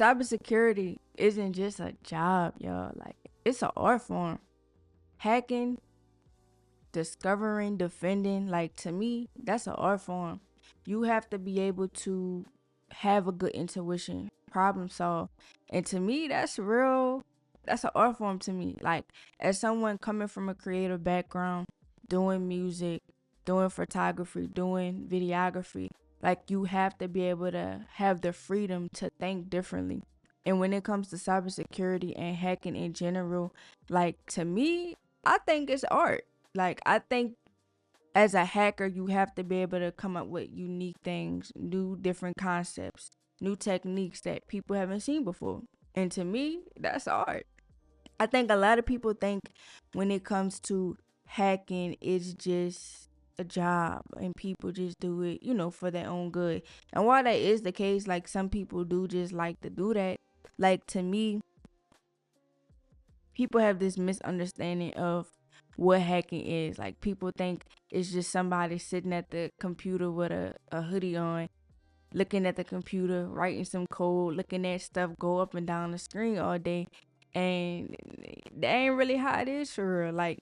cybersecurity isn't just a job, y'all. Like, it's an art form. Hacking, discovering, defending, like, to me, that's an art form. You have to be able to have a good intuition, problem solve. And to me, that's an art form to me. Like, as someone coming from a creative background, doing music, doing photography, doing videography, like, you have to be able to have the freedom to think differently. And when it comes to cybersecurity and hacking in general, like, to me, I think it's art. Like, I think as a hacker, you have to be able to come up with unique things, new different concepts, new techniques that people haven't seen before. And to me, that's art. I think a lot of people think when it comes to hacking, it's just a job and people just do it, for their own good. And while that is the case, like, some people do just like to do that. Like, to me, people have this misunderstanding of what hacking is. Like, people think it's just somebody sitting at the computer with a hoodie on, looking at the computer, writing some code, looking at stuff go up and down the screen all day. And that ain't really how it is for real. Like,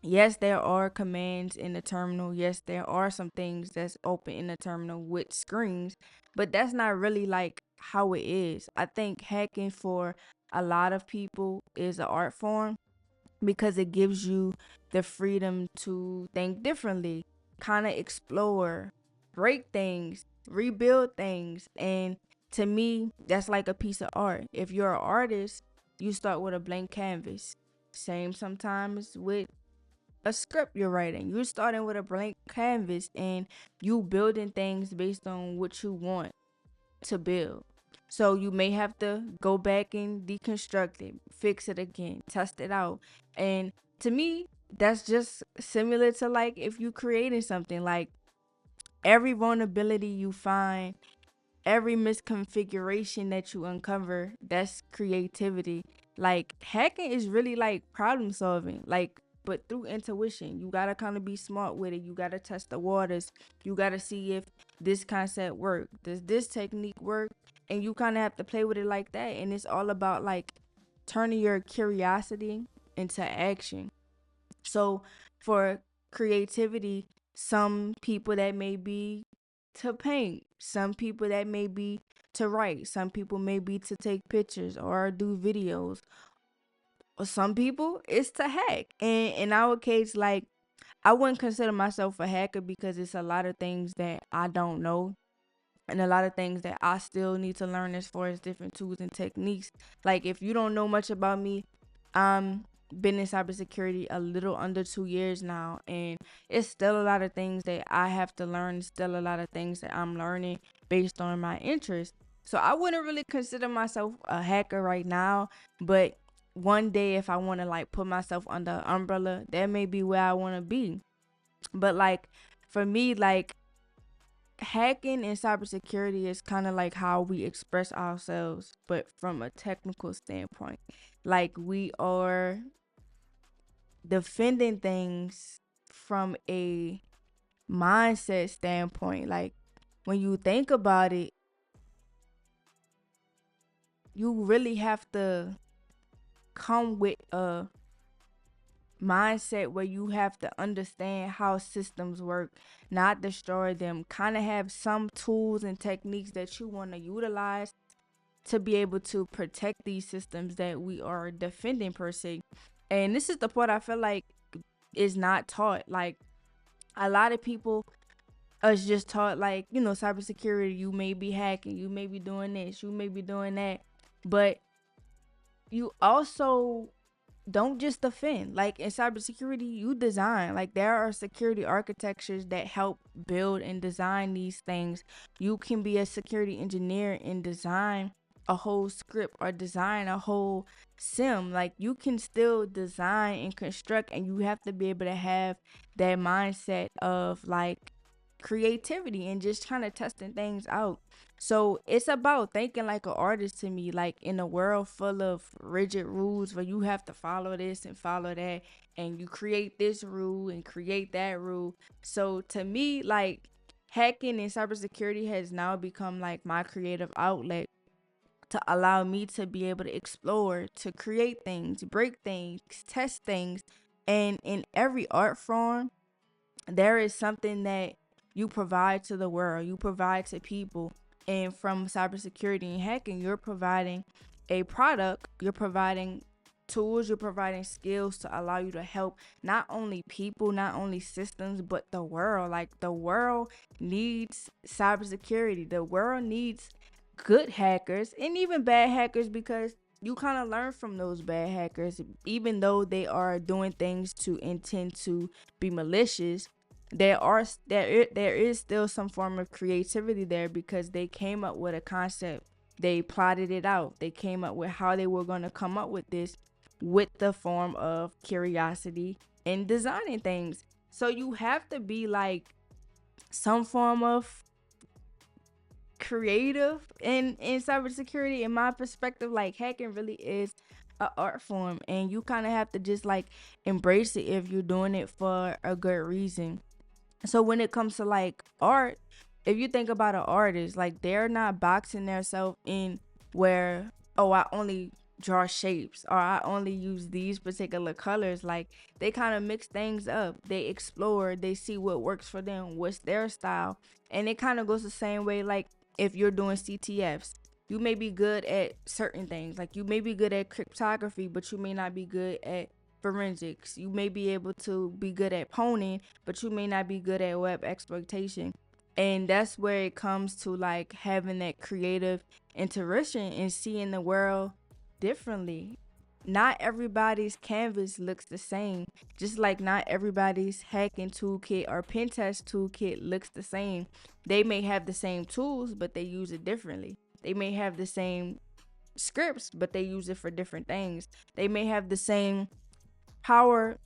yes, there are commands in the terminal. Yes, there are some things that's open in the terminal with screens, but that's not really like how it is. I think hacking for a lot of people is an art form because it gives you the freedom to think differently, kind of explore, break things, rebuild things. And to me, that's like a piece of art. If you're an artist, you start with a blank canvas. Same sometimes with a script you're writing. You're starting with a blank canvas and you building things based on what you want to build. So you may have to go back and deconstruct it, fix it again, test it out. And to me, that's just similar to like if you creating something, like every vulnerability you find, every misconfiguration that you uncover, that's creativity. Like, hacking is really like problem solving, like, but through intuition. You gotta kind of be smart with it. You gotta test the waters. You gotta see if this concept work. Does this technique work? And you kind of have to play with it like that. And it's all about like turning your curiosity into action. So for creativity, some people that may be to paint, some people that may be to write, some people may be to take pictures or do videos, or some people it's to hack. And in our case, like, I wouldn't consider myself a hacker because it's a lot of things that I don't know and a lot of things that I still need to learn as far as different tools and techniques. Like, if you don't know much about me, I'm been in cybersecurity a little under 2 years now, and it's still a lot of things that I have to learn. Still a lot of things that I'm learning based on my interest. So I wouldn't really consider myself a hacker right now, but one day if I want to like put myself under an umbrella, that may be where I want to be. But like for me, like hacking and cybersecurity is kind of like how we express ourselves, but from a technical standpoint. Like, we are defending things from a mindset standpoint. Like, when you think about it, you really have to come with a mindset where you have to understand how systems work, not destroy them. Kind of have some tools and techniques that you want to utilize to be able to protect these systems that we are defending per se. And this is the part I feel like is not taught. Like, a lot of people is just taught like, cybersecurity, you may be hacking, you may be doing this, you may be doing that. But you also don't just defend. Like, in cybersecurity, you design. Like, there are security architectures that help build and design these things. You can be a security engineer and design a whole script or design a whole sim. Like, you can still design and construct, and you have to be able to have that mindset of like creativity and just kind of testing things out. So it's about thinking like an artist to me, like in a world full of rigid rules where you have to follow this and follow that, and you create this rule and create that rule. So to me, like, hacking and cybersecurity has now become like my creative outlet to allow me to be able to explore, to create things, break things, test things. And in every art form, there is something that you provide to the world, you provide to people. And from cybersecurity and hacking, you're providing a product, you're providing tools, you're providing skills to allow you to help not only people, not only systems, but the world. Like, the world needs cybersecurity, the world needs good hackers and even bad hackers, because you kind of learn from those bad hackers, even though they are doing things to intend to be malicious. There is still some form of creativity there, because they came up with a concept, they plotted it out, they came up with how they were going to come up with this, with the form of curiosity and designing things. So you have to be like some form of creative in cybersecurity. In my perspective, like, hacking really is a art form, and you kind of have to just like embrace it if you're doing it for a good reason. So when it comes to like art, if you think about an artist, like, they're not boxing themselves in where, oh, I only draw shapes or I only use these particular colors. Like, they kind of mix things up. They explore, they see what works for them, what's their style. And it kind of goes the same way, like, if you're doing CTFs, you may be good at certain things. Like, you may be good at cryptography, but you may not be good at forensics. You may be able to be good at pwning, but you may not be good at web exploitation. And that's where it comes to like having that creative intuition and seeing the world differently. Not everybody's canvas looks the same, just like not everybody's hacking toolkit or pen test toolkit looks the same. They may have the same tools, but they use it differently. They may have the same scripts, but they use it for different things. They may have the same power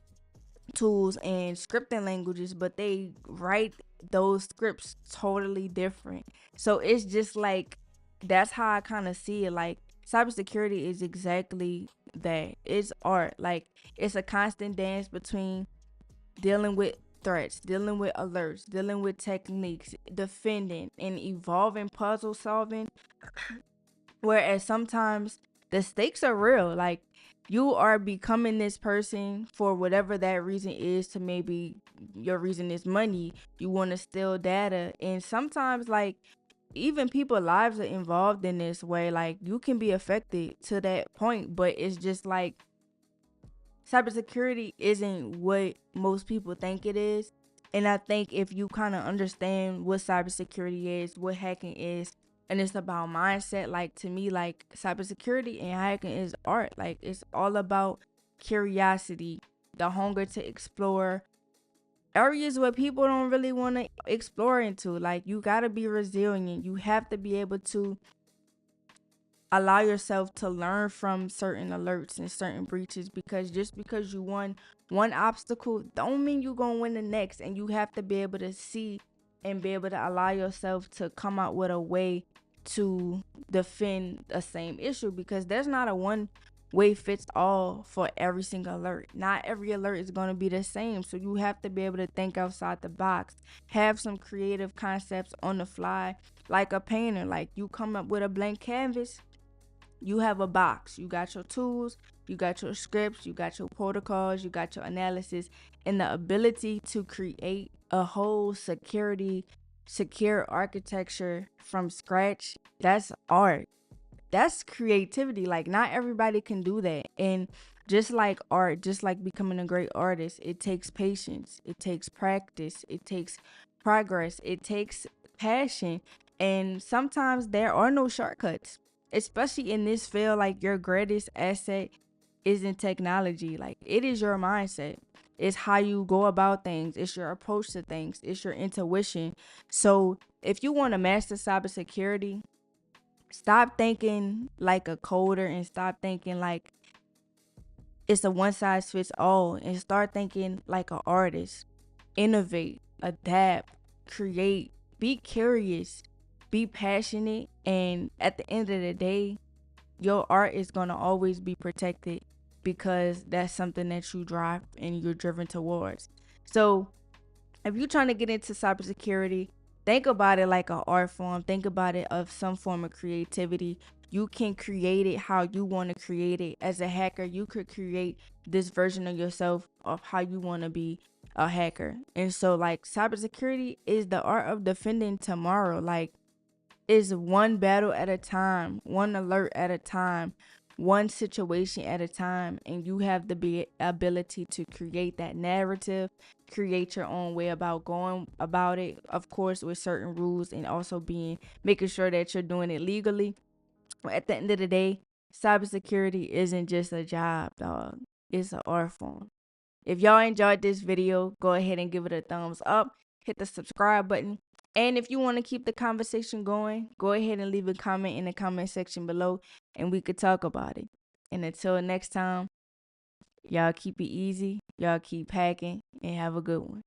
tools and scripting languages, but they write those scripts totally different. So it's just like, that's how I kind of see it. Like, cybersecurity is exactly that. It's art. Like, it's a constant dance between dealing with threats, dealing with alerts, dealing with techniques, defending and evolving, puzzle solving. Whereas sometimes the stakes are real. Like, you are becoming this person for whatever that reason is. To maybe your reason is money. You want to steal data. And sometimes, like, even people lives are involved in this way. Like, you can be affected to that point, but it's just like, cybersecurity isn't what most people think it is. And I think if you kind of understand what cybersecurity is, what hacking is, and it's about mindset, like, to me, like, cybersecurity and hacking is art. Like, it's all about curiosity, the hunger to explore areas where people don't really want to explore into. Like, you got to be resilient. You have to be able to allow yourself to learn from certain alerts and certain breaches, because just because you won one obstacle don't mean you're gonna win the next. And you have to be able to see and be able to allow yourself to come out with a way to defend the same issue, because there's not a one way fits all for every single alert. Not every alert is going to be the same, so you have to be able to think outside the box, have some creative concepts on the fly. Like a painter, like, you come up with a blank canvas, you have a box, you got your tools, you got your scripts, you got your protocols, you got your analysis, and the ability to create a whole secure architecture from scratch. That's art. That's creativity. Like, not everybody can do that. And just like art, just like becoming a great artist, it takes patience, it takes practice, it takes progress, it takes passion. And sometimes there are no shortcuts, especially in this field. Like, your greatest asset isn't technology, like, it is your mindset. It's how you go about things, it's your approach to things, it's your intuition. So if you want to master cybersecurity, stop thinking like a coder and stop thinking like it's a one size fits all, and start thinking like an artist. Innovate, adapt, create, be curious, be passionate, and at the end of the day, your art is going to always be protected, because that's something that you drive and you're driven towards. So if you're trying to get into cybersecurity, think about it like an art form. Think about it of some form of creativity. You can create it how you want to create it. As a hacker, you could create this version of yourself of how you want to be a hacker. And so, like, cybersecurity is the art of defending tomorrow. Like, is one battle at a time, one alert at a time, one situation at a time, and you have the ability to create that narrative, create your own way about going about it, of course with certain rules, and also making sure that you're doing it legally. But at the end of the day, cybersecurity isn't just a job, dog. It's an art form. If y'all enjoyed this video, go ahead and give it a thumbs up. Hit the subscribe button. And if you want to keep the conversation going, go ahead and leave a comment in the comment section below and we could talk about it. And until next time, y'all keep it easy. Y'all keep hacking and have a good one.